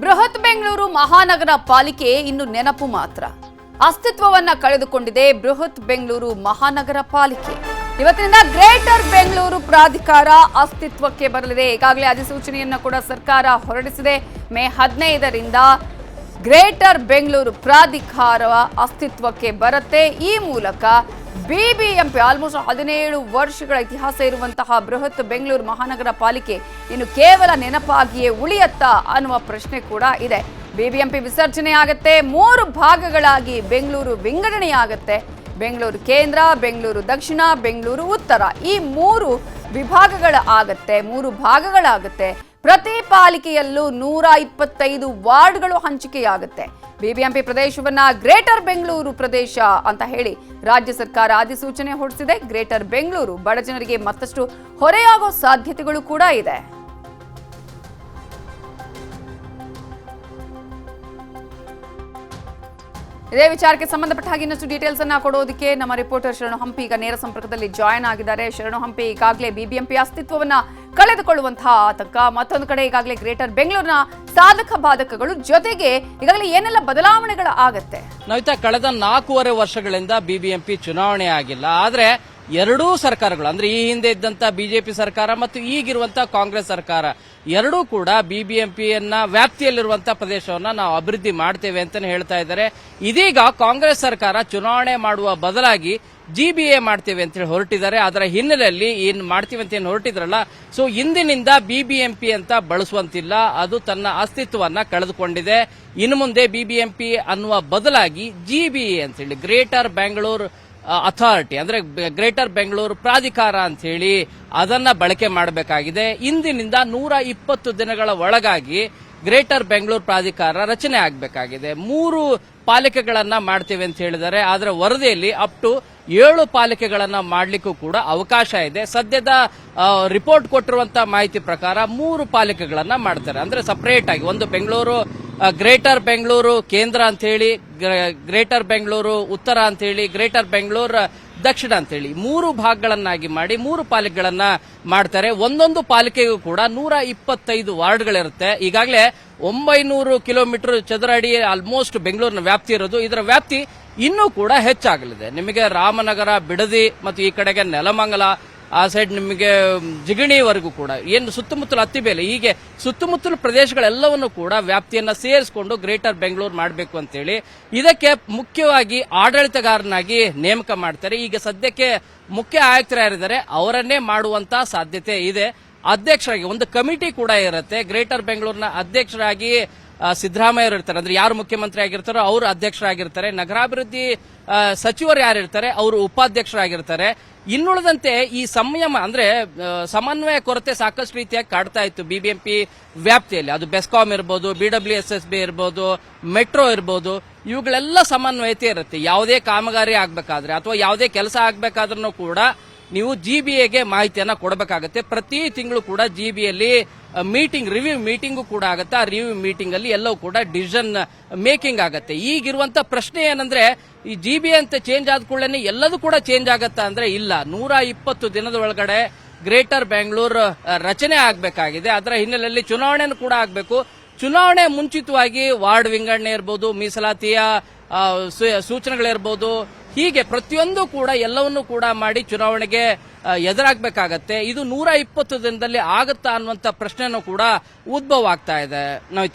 ಬೃಹತ್ ಬೆಂಗಳೂರು ಮಹಾನಗರ ಪಾಲಿಕೆ ಇನ್ನು ನೆನಪು ಮಾತ್ರ. ಅಸ್ತಿತ್ವವನ್ನ ಕಳೆದುಕೊಂಡಿದೆ ಬೃಹತ್ ಬೆಂಗಳೂರು ಮಹಾನಗರ ಪಾಲಿಕೆ. ಇವತ್ತಿನಿಂದ ಗ್ರೇಟರ್ ಬೆಂಗಳೂರು ಪ್ರಾಧಿಕಾರ ಅಸ್ತಿತ್ವಕ್ಕೆ ಬರಲಿದೆ. ಈಗಾಗಲೇ ಅಧಿಸೂಚನೆಯನ್ನ ಕೂಡ ಸರ್ಕಾರ ಹೊರಡಿಸಿದೆ. ಮೇ 15ರಿಂದ ಗ್ರೇಟರ್ ಬೆಂಗಳೂರು ಪ್ರಾಧಿಕಾರ ಅಸ್ತಿತ್ವಕ್ಕೆ ಬರುತ್ತೆ. ಈ ಮೂಲಕ ಬಿಬಿಎಂಪಿ ಆಲ್ಮೋಸ್ಟ್ 17 ವರ್ಷಗಳ ಇತಿಹಾಸ ಇರುವಂತಹ ಬೃಹತ್ ಬೆಂಗಳೂರು ಮಹಾನಗರ ಪಾಲಿಕೆ ಇನ್ನು ಕೇವಲ ನೆನಪಾಗಿಯೇ ಉಳಿಯತ್ತಾ ಅನ್ನುವ ಪ್ರಶ್ನೆ ಕೂಡ ಇದೆ. ಬಿಬಿಎಂಪಿ ವಿಸರ್ಜನೆ ಆಗುತ್ತೆ, 3 ಭಾಗಗಳಾಗಿ ಬೆಂಗಳೂರು ವಿಂಗಡಣೆಯಾಗುತ್ತೆ. ಬೆಂಗಳೂರು ಕೇಂದ್ರ, ಬೆಂಗಳೂರು ದಕ್ಷಿಣ, ಬೆಂಗಳೂರು ಉತ್ತರ, ಈ 3 ವಿಭಾಗಗಳಾಗತ್ತೆ, 3 ಭಾಗಗಳಾಗುತ್ತೆ. ಪ್ರತಿ ಪಾಲಿಕೆಯಲ್ಲೂ 125 ವಾರ್ಡ್ಗಳು ಹಂಚಿಕೆಯಾಗುತ್ತೆ. ಬಿಬಿಎಂಪಿ ಪ್ರದೇಶವನ್ನ ಗ್ರೇಟರ್ ಬೆಂಗಳೂರು ಪ್ರದೇಶ ಅಂತ ಹೇಳಿ ರಾಜ್ಯ ಸರ್ಕಾರ ಅಧಿಸೂಚನೆ ಹೊರಡಿಸಿದೆ. ಗ್ರೇಟರ್ ಬೆಂಗಳೂರು ಬಡಜನರಿಗೆ ಮತ್ತಷ್ಟು ಹೊರೆಯಾಗೋ ಸಾಧ್ಯತೆಗಳು ಕೂಡ ಇದೆ. ಇದೇ ವಿಚಾರಕ್ಕೆ ಸಂಬಂಧಪಟ್ಟ ಹಾಗೆ ಇನ್ನಷ್ಟು ಡೀಟೇಲ್ಸ್ ಅನ್ನ ಕೊಡೋದಕ್ಕೆ ನಮ್ಮ ರಿಪೋರ್ಟರ್ ಶರಣು ಹಂಪಿ ಈಗ ನೇರ ಸಂಪರ್ಕದಲ್ಲಿ ಜಾಯ್ನ್ ಆಗಿದ್ದಾರೆ. ಶರಣು ಹಂಪಿ, ಈಗಾಗಲೇ ಬಿಬಿಎಂಪಿ ಅಸ್ತಿತ್ವವನ್ನ ಕಳೆದುಕೊಳ್ಳುವಂತಹ ಆತಂಕ, ಮತ್ತೊಂದು ಕಡೆ ಈಗಾಗಲೇ ಗ್ರೇಟರ್ ಬೆಂಗಳೂರಿನ ಸಾಧಕ ಬಾಧಕಗಳು, ಜೊತೆಗೆ ಈಗಾಗಲೇ ಏನೆಲ್ಲ ಬದಲಾವಣೆಗಳು ಆಗತ್ತೆ? ನವಿತಾ, ಕಳೆದ 4.5 ವರ್ಷಗಳಿಂದ ಬಿಬಿಎಂಪಿ ಚುನಾವಣೆ ಆಗಿಲ್ಲ. ಆದ್ರೆ ಎರಡೂ ಸರ್ಕಾರಗಳು ಅಂದ್ರೆ ಈ ಹಿಂದೆ ಇದ್ದಂತ ಬಿಜೆಪಿ ಸರ್ಕಾರ ಮತ್ತು ಈಗಿರುವಂತಹ ಕಾಂಗ್ರೆಸ್ ಸರ್ಕಾರ ಎರಡೂ ಕೂಡ ಬಿಬಿಎಂಪಿಯನ್ನ ವ್ಯಾಪ್ತಿಯಲ್ಲಿರುವಂತಹ ಪ್ರದೇಶವನ್ನ ನಾವು ಅಭಿವೃದ್ಧಿ ಮಾಡ್ತೇವೆ ಅಂತಾನೆ ಹೇಳ್ತಾ ಇದ್ದಾರೆ. ಇದೀಗ ಕಾಂಗ್ರೆಸ್ ಸರ್ಕಾರ ಚುನಾವಣೆ ಮಾಡುವ ಬದಲಾಗಿ ಜಿಬಿಎ ಮಾಡ್ತೇವೆ ಅಂತ ಹೇಳಿ ಹೊರಟಿದ್ದಾರೆ. ಅದರ ಹಿನ್ನೆಲೆಯಲ್ಲಿ ಏನ್ ಮಾಡ್ತೀವಿ ಅಂತ ಏನು ಹೊರಟಿದ್ರಲ್ಲ, ಸೊ ಇಂದಿನಿಂದ ಬಿಬಿಎಂಪಿ ಅಂತ ಬಳಸುವಂತಿಲ್ಲ, ಅದು ತನ್ನ ಅಸ್ತಿತ್ವವನ್ನ ಕಳೆದುಕೊಂಡಿದೆ. ಇನ್ನು ಮುಂದೆ ಬಿಬಿಎಂಪಿ ಅನ್ನುವ ಬದಲಾಗಿ ಜಿಬಿಎ ಅಂತ ಹೇಳಿ ಗ್ರೇಟರ್ ಬೆಂಗಳೂರು ಅಥಾರಿಟಿ ಅಂದ್ರೆ ಗ್ರೇಟರ್ ಬೆಂಗಳೂರು ಪ್ರಾಧಿಕಾರ ಅಂತ ಹೇಳಿ ಅದನ್ನ ಬಳಕೆ ಮಾಡಬೇಕಾಗಿದೆ. ಇಂದಿನಿಂದ 120 ದಿನಗಳ ಒಳಗಾಗಿ ಗ್ರೇಟರ್ ಬೆಂಗಳೂರು ಪ್ರಾಧಿಕಾರ ರಚನೆ ಆಗಬೇಕಾಗಿದೆ. 3 ಪಾಲಿಕೆಗಳನ್ನ ಮಾಡ್ತೇವೆ ಅಂತ ಹೇಳಿದ್ದಾರೆ. ಆದ್ರೆ ವರದಿಯಲ್ಲಿ ಅಪ್ ಟು 7 ಪಾಲಿಕೆಗಳನ್ನ ಮಾಡಲಿಕ್ಕೂ ಕೂಡ ಅವಕಾಶ ಇದೆ. ಸದ್ಯದ ರಿಪೋರ್ಟ್ ಕೊಟ್ಟಿರುವಂತಹ ಮಾಹಿತಿ ಪ್ರಕಾರ 3 ಪಾಲಿಕೆಗಳನ್ನ ಮಾಡ್ತಾರೆ. ಅಂದ್ರೆ ಸಪರೇಟ್ ಆಗಿ ಒಂದು ಬೆಂಗಳೂರು ಗ್ರೇಟರ್ ಬೆಂಗಳೂರು ಕೇಂದ್ರ ಅಂತ ಹೇಳಿ, ಗ್ರೇಟರ್ ಬೆಂಗಳೂರು ಉತ್ತರ ಅಂತ ಹೇಳಿ, ಗ್ರೇಟರ್ ಬೆಂಗಳೂರು ದಕ್ಷಿಣ ಅಂತ ಹೇಳಿ 3 ಭಾಗಗಳನ್ನಾಗಿ ಮಾಡಿ 3 ಪಾಲಿಕೆಗಳನ್ನ ಮಾಡ್ತಾರೆ. ಒಂದೊಂದು ಪಾಲಿಕೆಗೂ ಕೂಡ 125 ವಾರ್ಡ್ಗಳಿರುತ್ತೆ. ಈಗಾಗಲೇ 900 ಕಿಲೋಮೀಟರ್ ಚದರ ಅಡಿ ಆಲ್ಮೋಸ್ಟ್ ಬೆಂಗಳೂರಿನ ವ್ಯಾಪ್ತಿ ಇರೋದು. ಇದರ ವ್ಯಾಪ್ತಿ ಇನ್ನೂ ಕೂಡ ಹೆಚ್ಚಾಗಲಿದೆ. ನಿಮಗೆ ರಾಮನಗರ, ಬಿಡದಿ ಮತ್ತು ಈ ಕಡೆಗೆ ನೆಲಮಂಗಲ, ಆ ಸೈಡ್ ನಿಮಗೆ ಜಿಗಣಿವರೆಗೂ ಕೂಡ ಏನು ಸುತ್ತಮುತ್ತಲು ಹತ್ತಿಬೇಲೆ, ಹೀಗೆ ಸುತ್ತಮುತ್ತಲು ಪ್ರದೇಶಗಳೆಲ್ಲವನ್ನು ಕೂಡ ವ್ಯಾಪ್ತಿಯನ್ನ ಸೇರಿಸಿಕೊಂಡು ಗ್ರೇಟರ್ ಬೆಂಗಳೂರು ಮಾಡಬೇಕು ಅಂತೇಳಿ ಇದಕ್ಕೆ ಮುಖ್ಯವಾಗಿ ಆಡಳಿತಗಾರನಾಗಿ ನೇಮಕ ಮಾಡ್ತಾರೆ. ಈಗ ಸದ್ಯಕ್ಕೆ ಮುಖ್ಯ ಆಯುಕ್ತರಾಗಿದ್ದಾರೆ, ಅವರನ್ನೇ ಮಾಡುವಂತಹ ಸಾಧ್ಯತೆ ಇದೆ. ಅಧ್ಯಕ್ಷರಾಗಿ ಒಂದು ಕಮಿಟಿ ಕೂಡ ಇರುತ್ತೆ. ಗ್ರೇಟರ್ ಬೆಂಗಳೂರಿನ ಅಧ್ಯಕ್ಷರಾಗಿ ಸಿದ್ದರಾಮಯ್ಯ ಅವರು ಇರ್ತಾರೆ, ಅಂದ್ರೆ ಯಾರು ಮುಖ್ಯಮಂತ್ರಿ ಆಗಿರ್ತಾರೋ ಅವರು ಅಧ್ಯಕ್ಷರಾಗಿರ್ತಾರೆ. ನಗರಾಭಿವೃದ್ಧಿ ಸಚಿವರು ಯಾರಿರ್ತಾರೆ ಅವರು ಉಪಾಧ್ಯಕ್ಷರಾಗಿರ್ತಾರೆ. ಇನ್ನುಳಿದಂತೆ ಈ ಸಂಯಮ ಅಂದ್ರೆ ಸಮನ್ವಯ ಕೊರತೆ ಸಾಕಷ್ಟು ರೀತಿಯಾಗಿ ಕಾಡ್ತಾ ಇತ್ತು ಬಿಬಿಎಂಪಿ ವ್ಯಾಪ್ತಿಯಲ್ಲಿ. ಅದು ಬೆಸ್ಕಾಂ ಇರ್ಬೋದು, BWSSB ಇರ್ಬೋದು, ಮೆಟ್ರೋ ಇರ್ಬೋದು, ಇವುಗಳೆಲ್ಲ ಸಮನ್ವಯತೆ ಇರುತ್ತೆ. ಯಾವುದೇ ಕಾಮಗಾರಿ ಆಗ್ಬೇಕಾದ್ರೆ ಅಥವಾ ಯಾವುದೇ ಕೆಲಸ ಆಗ್ಬೇಕಾದ್ರೂ ಕೂಡ ನೀವು ಜಿಬಿಎಗೆ ಮಾಹಿತಿಯನ್ನ ಕೊಡಬೇಕಾಗತ್ತೆ. ಪ್ರತಿ ತಿಂಗಳು ಕೂಡ ಜಿಬಿಯಲ್ಲಿ ಮೀಟಿಂಗ್, ರಿವ್ಯೂ ಮೀಟಿಂಗು ಕೂಡ ಆಗುತ್ತೆ. ಆ ರಿವ್ಯೂ ಮೀಟಿಂಗ್ ಅಲ್ಲಿ ಎಲ್ಲವೂ ಕೂಡ ಡಿಸಿಷನ್ ಮೇಕಿಂಗ್ ಆಗತ್ತೆ. ಈಗಿರುವಂತ ಪ್ರಶ್ನೆ ಏನಂದ್ರೆ, ಈ ಜಿಬಿಎ ಅಂತ ಚೇಂಜ್ ಆದ ಕೂಡಲೇ ಎಲ್ಲದೂ ಕೂಡ ಚೇಂಜ್ ಆಗತ್ತಾ ಅಂದ್ರೆ ಇಲ್ಲ. 120 ದಿನದ ಒಳಗಡೆ ಗ್ರೇಟರ್ ಬೆಂಗಳೂರು ರಚನೆ ಆಗಬೇಕಾಗಿದೆ. ಅದರ ಹಿನ್ನೆಲೆಯಲ್ಲಿ ಚುನಾವಣೆನೂ ಕೂಡ ಆಗಬೇಕು. ಚುನಾವಣೆ ಮುಂಚಿತವಾಗಿ ವಾರ್ಡ್ ವಿಂಗಡಣೆ ಇರಬಹುದು, ಮೀಸಲಾತಿಯ ಸೂಚನೆಗಳಿರ್ಬೋದು, ಹೀಗೆ ಪ್ರತಿಯೊಂದು ಕೂಡ ಎಲ್ಲವನ್ನೂ ಕೂಡ ಮಾಡಿ ಚುನಾವಣೆಗೆ ಎದುರಾಗಬೇಕಾಗತ್ತೆ. ಇದು 120 ದಿನದಲ್ಲಿ ಆಗುತ್ತಾ ಅನ್ನುವಂತ ಪ್ರಶ್ನೆನೂ ಕೂಡ ಉದ್ಭವ ಆಗ್ತಾ ಇದೆ. ನವಿತಾ.